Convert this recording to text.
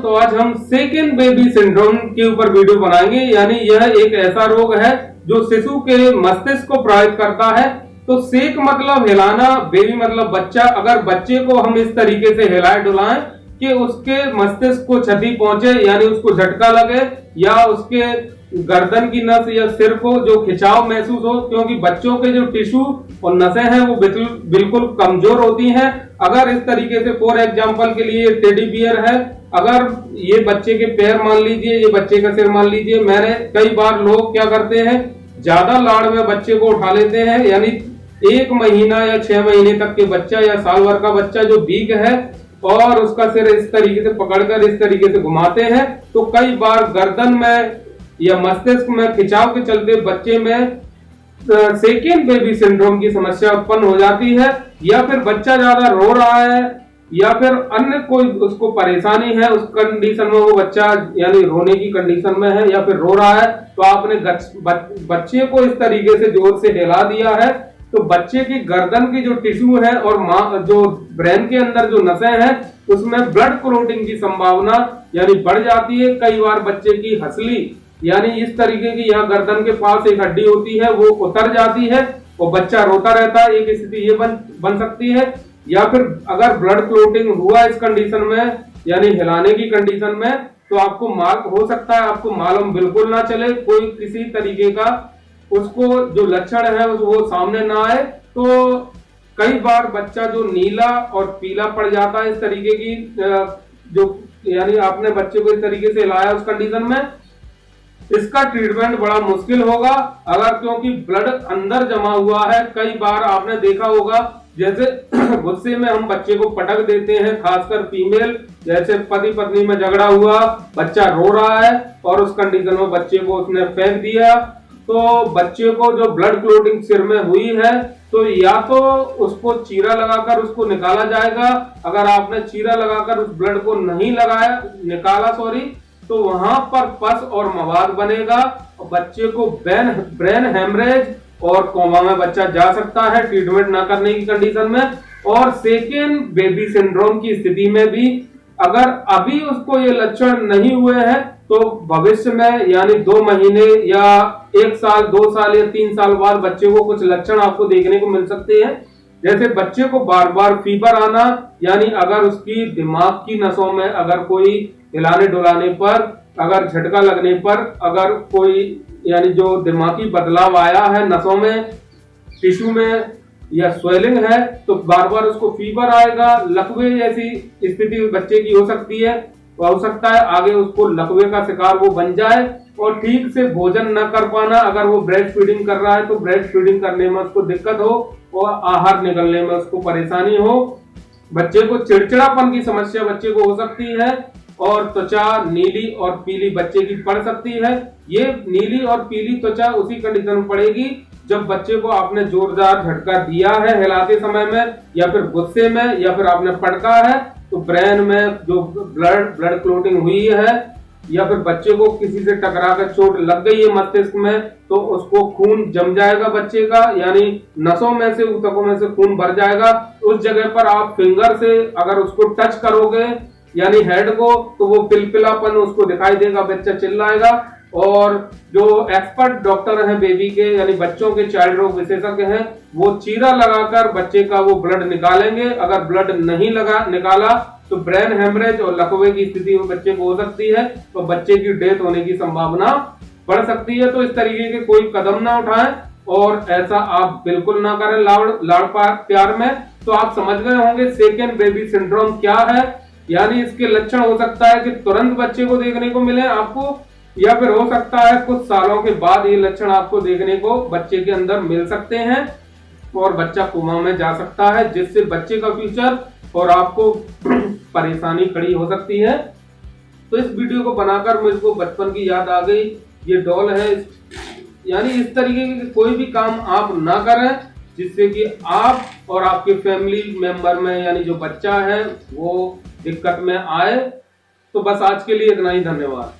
तो आज हम सेकेंड बेबी सिंड्रोम के ऊपर वीडियो बनाएंगे। यानी यह एक ऐसा रोग है जो शिशु के मस्तिष्क को प्रभावित करता है। तो सेक मतलब हिलाना, बेबी मतलब बच्चा। अगर बच्चे को हम इस तरीके से हिलाए डुलाएं कि उसके मस्तिष्क को क्षति पहुंचे, यानी उसको झटका लगे या उसके गर्दन की नस या सिर को जो खिंचाव महसूस हो, क्योंकि बच्चों के जो टिश्यू और नसें हैं वो बिल्कुल कमजोर होती हैं। अगर इस तरीके से फॉर एग्जांपल के लिए टेडी बियर है, अगर ये बच्चे के पैर मान लीजिए, ये बच्चे का सिर मान लीजिए, मैंने कई बार लोग क्या करते हैं, ज्यादा लाड़ में बच्चे को उठा लेते हैं। यानी 1 महीना या 6 महीने तक के बच्चा या साल भर का बच्चा जो वीक है और उसका सिर इस तरीके से पकड़कर इस तरीके से घुमाते हैं, तो कई बार गर्दन में या मस्तिष्क में खिंचाव के चलते बच्चे में सेकेंड बेबी सिंड्रोम की समस्या उत्पन्न हो जाती है। या फिर बच्चा ज्यादा रो रहा है या फिर अन्य कोई उसको परेशानी है, उस कंडीशन में वो बच्चा यानी रोने की कंडीशन में है या फिर रो रहा है, तो आपने बच्चे को इस तरीके से जोर से हिला दिया है तो बच्चे की गर्दन की जो टिश्यू है और जो ब्रेन के अंदर जो नसें हैं उसमें ब्लड क्लॉटिंग की संभावना यानी बढ़ जाती है। कई बार बच्चे की हंसली यानी इस तरीके की यहाँ गर्दन के पास एक हड्डी होती है वो उतर जाती है और बच्चा रोता रहता है। एक स्थिति ये बन सकती है। या फिर अगर ब्लड क्लॉटिंग हुआ इस कंडीशन में यानी हिलाने की कंडीशन में, तो आपको हो सकता है आपको मालूम बिल्कुल ना चले, कोई किसी तरीके का उसको जो लक्षण है वो सामने ना आए। तो कई बार बच्चा जो नीला और पीला पड़ जाता है इस तरीके की जो यानी आपने बच्चे को इस तरीके से हिलाया उस कंडीशन में, इसका ट्रीटमेंट बड़ा मुश्किल होगा अगर, क्योंकि ब्लड अंदर जमा हुआ है। कई बार आपने देखा होगा जैसे गुस्से में हम बच्चे को पटक देते हैं, खासकर फीमेल, जैसे पति पत्नी में झगड़ा हुआ, बच्चा रो रहा है और उस कंडीशन में बच्चे को उसने फेंक दिया, तो बच्चे को जो ब्लड क्लॉटिंग सिर में हुई है तो या तो उसको चीरा लगाकर उसको निकाला जाएगा। अगर आपने चीरा लगाकर उस ब्लड को नहीं निकाला तो वहां पर पस और मवाद बनेगा और बच्चे को ब्रेन हेमरेज और कोमा में बच्चा जा सकता है ट्रीटमेंट ना करने की कंडीशन में। और सेकेंड बेबी सिंड्रोम की स्थिति में भी अगर अभी उसको ये लक्षण नहीं हुए हैं तो भविष्य में यानी 2 महीने या 1 साल, 2 साल या 3 साल बाद बच्चे को कुछ लक्षण आपको देखने को मिल सकते हैं। जैसे बच्चे को बार बार फीवर आना, यानी अगर उसकी दिमाग की नसों में अगर कोई हिलाने डुलाने पर, अगर झटका लगने पर अगर कोई यानी जो दिमागी बदलाव आया है नसों में, टिश्यू में या स्वेलिंग है, तो बार बार उसको फीवर आएगा। लकवे जैसी स्थिति बच्चे की हो सकती है, हो सकता है आगे उसको लकवे का शिकार वो बन जाए। और ठीक से भोजन न कर पाना, अगर वो ब्रेस्ट फीडिंग कर रहा है तो ब्रेस्ट फीडिंग करने में उसको दिक्कत हो और आहार निकलने में उसको परेशानी हो। बच्चे को चिड़चिड़ापन की समस्या बच्चे को हो सकती है और त्वचा नीली और पीली बच्चे की पड़ सकती है। ये नीली और पीली त्वचा उसी कंडीशन में पड़ेगी जब बच्चे को आपने जोरदार झटका दिया है हिलाते समय में, या फिर गुस्से में, या फिर आपने पटका है, तो ब्रेन में जो ब्लड क्लॉटिंग हुई है, या फिर बच्चे को किसी से टकरा कर चोट लग गई है मस्तिष्क में, तो उसको खून जम जाएगा बच्चे का, यानी नसों में से, ऊतकों में से खून भर जाएगा। उस जगह पर आप फिंगर से अगर उसको टच करोगे यानी हेड को, तो वो पिलपिलापन उसको दिखाई देगा, बच्चा चिल्लाएगा। और जो एक्सपर्ट डॉक्टर हैं बेबी के यानी बच्चों के चाइल्ड रोग विशेषज्ञ हैं, वो चीरा लगाकर बच्चे का वो ब्लड निकालेंगे। अगर ब्लड नहीं निकाला तो ब्रेन हेमरेज और लकवे की स्थिति बच्चे को हो सकती है, तो बच्चे की डेथ होने की संभावना बढ़ सकती है। तो इस तरीके के कोई कदम ना उठाएं और ऐसा आप बिल्कुल ना करें लाड़ प्यार में। तो आप समझ गए होंगे सेकेंड बेबी सिंड्रोम क्या है। यानी इसके लक्षण हो सकता है कि तुरंत बच्चे को देखने को मिले आपको, या फिर हो सकता है कुछ सालों के बाद ये लक्षण आपको देखने को बच्चे के अंदर मिल सकते हैं और बच्चा कोमा में जा सकता है, जिससे बच्चे का फ्यूचर और आपको परेशानी खड़ी हो सकती है। तो इस वीडियो को बनाकर मुझको बचपन की याद आ गई। ये डॉल है, यानी इस तरीके के कोई भी काम आप ना करें जिससे कि आप और आपके फैमिली मेंबर में यानी जो बच्चा है वो दिक्कत में आए। तो बस आज के लिए इतना ही, धन्यवाद।